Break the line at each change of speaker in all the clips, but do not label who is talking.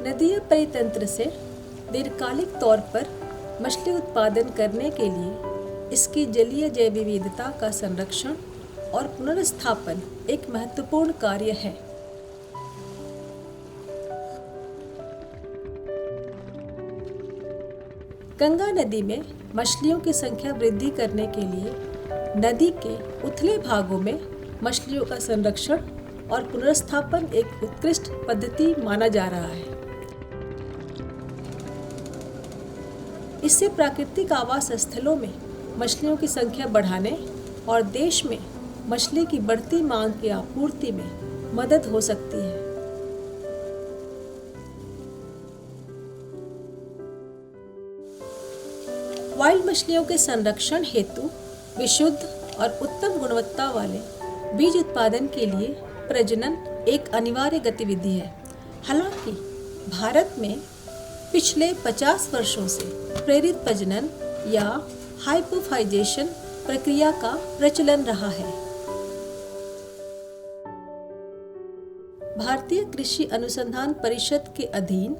नदीय परितंत्र से दीर्घकालिक तौर पर मछली उत्पादन करने के लिए इसकी जलीय जैव विविधता का संरक्षण और पुनर्स्थापन एक महत्वपूर्ण कार्य है। गंगा नदी में मछलियों की संख्या वृद्धि करने के लिए नदी के उथले भागों में मछलियों का संरक्षण और पुनर्स्थापन एक उत्कृष्ट पद्धति माना जा रहा है। इससे प्राकृतिक आवास स्थलों में मछलियों की संख्या बढ़ाने और देश में मछली की बढ़ती मांग की आपूर्ति में मदद हो सकती है। वाइल्ड मछलियों के संरक्षण हेतु विशुद्ध और उत्तम गुणवत्ता वाले बीज उत्पादन के लिए प्रजनन एक अनिवार्य गतिविधि है। हालांकि भारत में पिछले 50 वर्षों से प्रेरित प्रजनन या हाइपोफाइजेशन प्रक्रिया का प्रचलन रहा है। भारतीय कृषि अनुसंधान परिषद के अधीन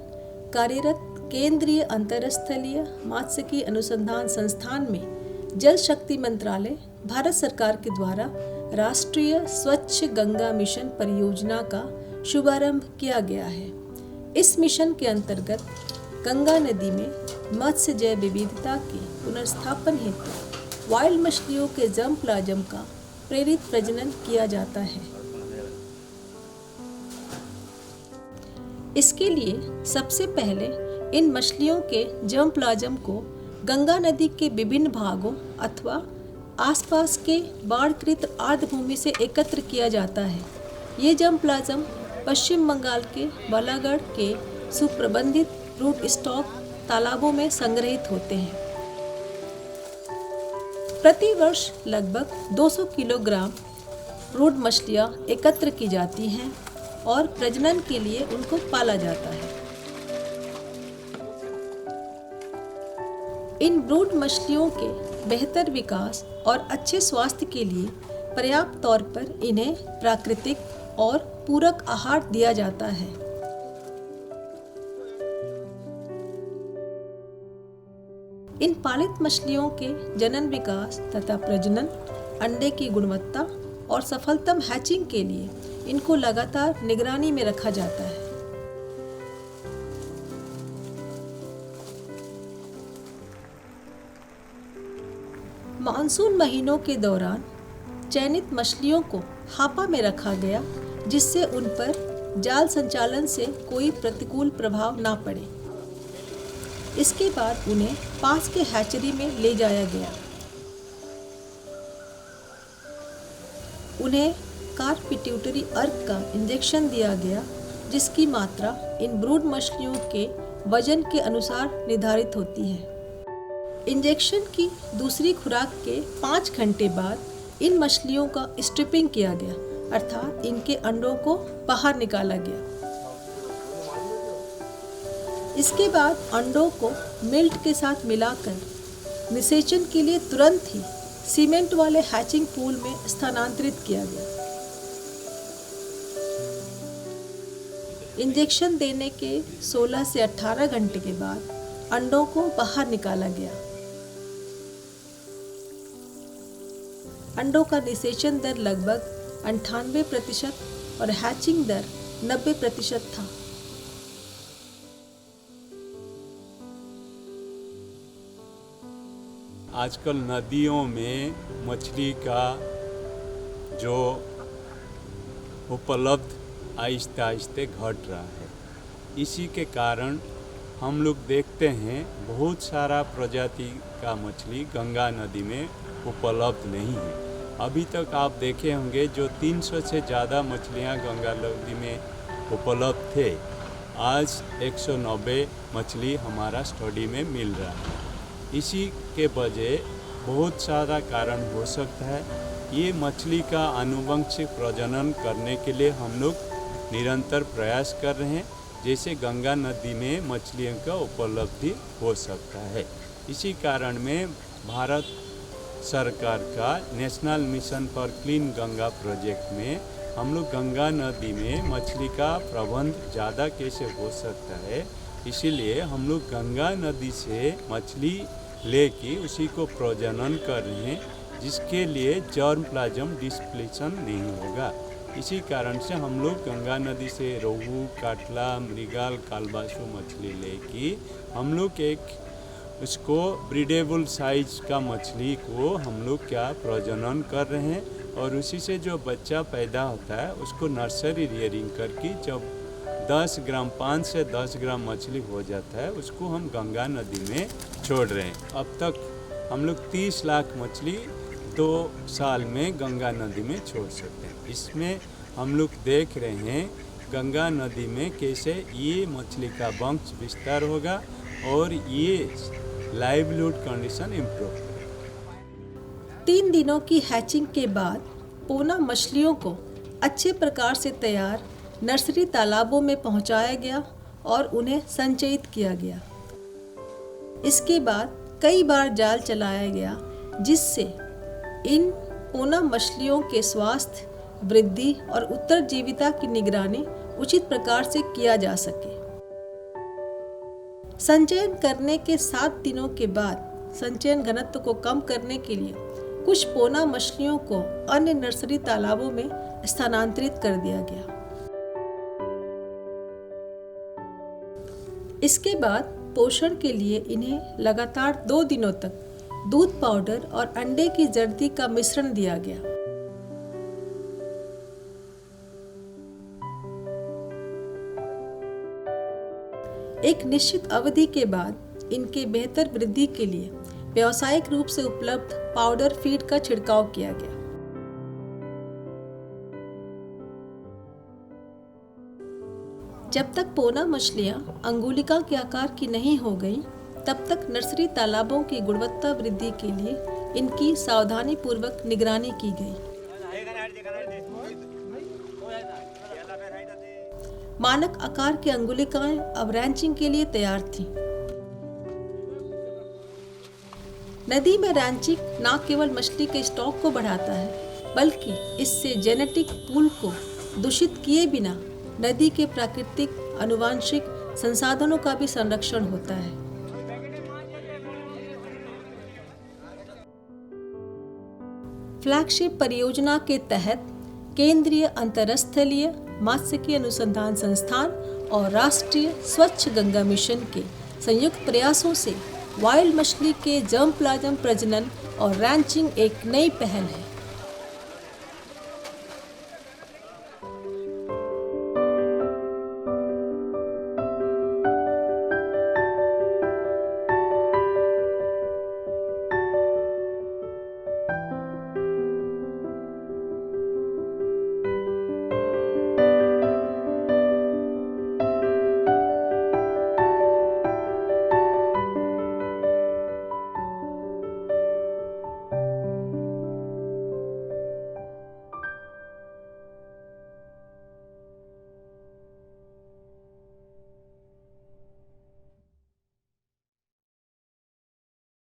कार्यरत केंद्रीय अंतरस्थलीय मात्स्यिकी अनुसंधान संस्थान में जल शक्ति मंत्रालय भारत सरकार के द्वारा राष्ट्रीय स्वच्छ गंगा मिशन परियोजना का शुभारंभ किया गया है। इस मिशन के अंतर्गत गंगा नदी में मत्स्य जैव विविधता के पुनर्स्थापन हेतु वाइल्ड मछलियों के जर्मप्लाज्म का प्रेरित प्रजनन किया जाता है। इसके लिए सबसे पहले इन मछलियों के जर्मप्लाज्म को गंगा नदी के विभिन्न भागों अथवा आसपास के बाढ़कृत आर्द्रभूमि से एकत्र किया जाता है। ये जर्मप्लाज्म पश्चिम बंगाल के बालागढ़ के सुप्रबंधित रूट स्टॉक तालाबों में संग्रहित होते हैं। प्रति वर्ष लगभग 200 किलोग्राम रूट मछलियां एकत्र की जाती हैं और प्रजनन के लिए उनको पाला जाता है। इन ब्रूड मछलियों के बेहतर विकास और अच्छे स्वास्थ्य के लिए पर्याप्त तौर पर इन्हें प्राकृतिक और पूरक आहार दिया जाता है। इन पालित मछलियों के जनन विकास तथा प्रजनन, अंडे की गुणवत्ता और सफलतम हैचिंग के लिए इनको लगातार निगरानी में रखा जाता है। मानसून महीनों के दौरान चयनित मछलियों को हापा में रखा गया, जिससे उन पर जाल संचालन से कोई प्रतिकूल प्रभाव ना पड़े। इसके बाद उन्हें पास के हैचरी में ले जाया गया। उन्हें कार्पिट्यूटरी अर्क का इंजेक्शन दिया गया, जिसकी मात्रा इन ब्रूड मछलियों के वजन के अनुसार निर्धारित होती है। इंजेक्शन की दूसरी खुराक के 5 घंटे बाद इन मछलियों का स्ट्रिपिंग किया गया, अर्थात इनके अंडों को बाहर निकाला गया। इसके बाद अंडों को मिल्ट के साथ मिलाकर निषेचन के लिए तुरंत ही सीमेंट वाले हैचिंग पूल में स्थानांतरित किया गया। इंजेक्शन देने के 16 से 18 घंटे के बाद अंडों को बाहर निकाला गया। अंडों का निषेचन दर लगभग 98% और हैचिंग दर 90% था।
आजकल नदियों में मछली का जो उपलब्ध आहिस्ते आहिस्ते घट रहा है। इसी के कारण हम लोग देखते हैं बहुत सारा प्रजाति का मछली गंगा नदी में उपलब्ध नहीं है। अभी तक आप देखे होंगे जो 300 से ज़्यादा मछलियां गंगा नदी में उपलब्ध थे, आज 190 मछली हमारा स्टडी में मिल रहा है। इसी के वजह बहुत सारा कारण हो सकता है। ये मछली का आनुवंशिक प्रजनन करने के लिए हम लोग निरंतर प्रयास कर रहे हैं, जैसे गंगा नदी में मछलियों का उपलब्धि हो सकता है। इसी कारण में भारत सरकार का national mission for clean Ganga project में हम लोग गंगा नदी में मछली का प्रबंध ज़्यादा कैसे हो सकता है, इसीलिए हम लोग गंगा नदी से मछली लेके उसी को प्रजनन कर रहे हैं, जिसके लिए जर्म प्लाज्म डिस्प्लेशन नहीं होगा। इसी कारण से हम लोग गंगा नदी से रोहू, काटला, मृगल, कालबासु मछली लेके हम लोग एक उसको ब्रीडेबल साइज का मछली को हम लोग क्या प्रजनन कर रहे हैं, और उसी से जो बच्चा पैदा होता है उसको नर्सरी रियरिंग करके जब 10 ग्राम 5 से 10 ग्राम मछली हो जाता है उसको हम गंगा नदी में छोड़ रहे हैं। अब तक हम लोग 30 लाख मछली 2 साल में गंगा नदी में छोड़ सकते हैं। इसमें हम लोग देख रहे हैं गंगा नदी में कैसे ये मछली का वंश विस्तार होगा और ये लाइवलीहुड कंडीशन इम्प्रूव करेगा।
3 दिनों की हैचिंग के बाद पोना मछलियों को अच्छे प्रकार से तैयार नर्सरी तालाबों में पहुंचाया गया और उन्हें संचयित किया गया। इसके बाद कई बार जाल चलाया गया, जिससे इन पोना मछलियों के स्वास्थ्य, वृद्धि और उत्तरजीविता की निगरानी उचित प्रकार से किया जा सके। संचयन करने के 7 दिनों के बाद संचयन घनत्व को कम करने के लिए कुछ पोना मछलियों को अन्य नर्सरी तालाबों में स्थानांतरित कर दिया गया। इसके बाद पोषण के लिए इन्हें लगातार 2 दिनों तक दूध पाउडर और अंडे की जर्दी का मिश्रण दिया गया। एक निश्चित अवधि के बाद इनके बेहतर वृद्धि के लिए व्यावसायिक रूप से उपलब्ध पाउडर फीड का छिड़काव किया गया। जब तक पोना मछलियां अंगुलिका के आकार की नहीं हो गई, तब तक नर्सरी तालाबों की गुणवत्ता वृद्धि के लिए इनकी सावधानी पूर्वक निगरानी की गई। मानक आकार की अंगुलिकाएं अब रैंचिंग के लिए तैयार थीं। नदी में रैंचिंग न केवल मछली के स्टॉक को बढ़ाता है, बल्कि इससे जेनेटिक पूल को दूषित किए बिना नदी के प्राकृतिक आनुवंशिक संसाधनों का भी संरक्षण होता है। फ्लैगशिप परियोजना के तहत केंद्रीय अंतरस्थलीय मात्स्यिकी अनुसंधान संस्थान और राष्ट्रीय स्वच्छ गंगा मिशन के संयुक्त प्रयासों से वाइल्ड मछली के जर्म प्लाज्म प्रजनन और रैंचिंग एक नई पहल है।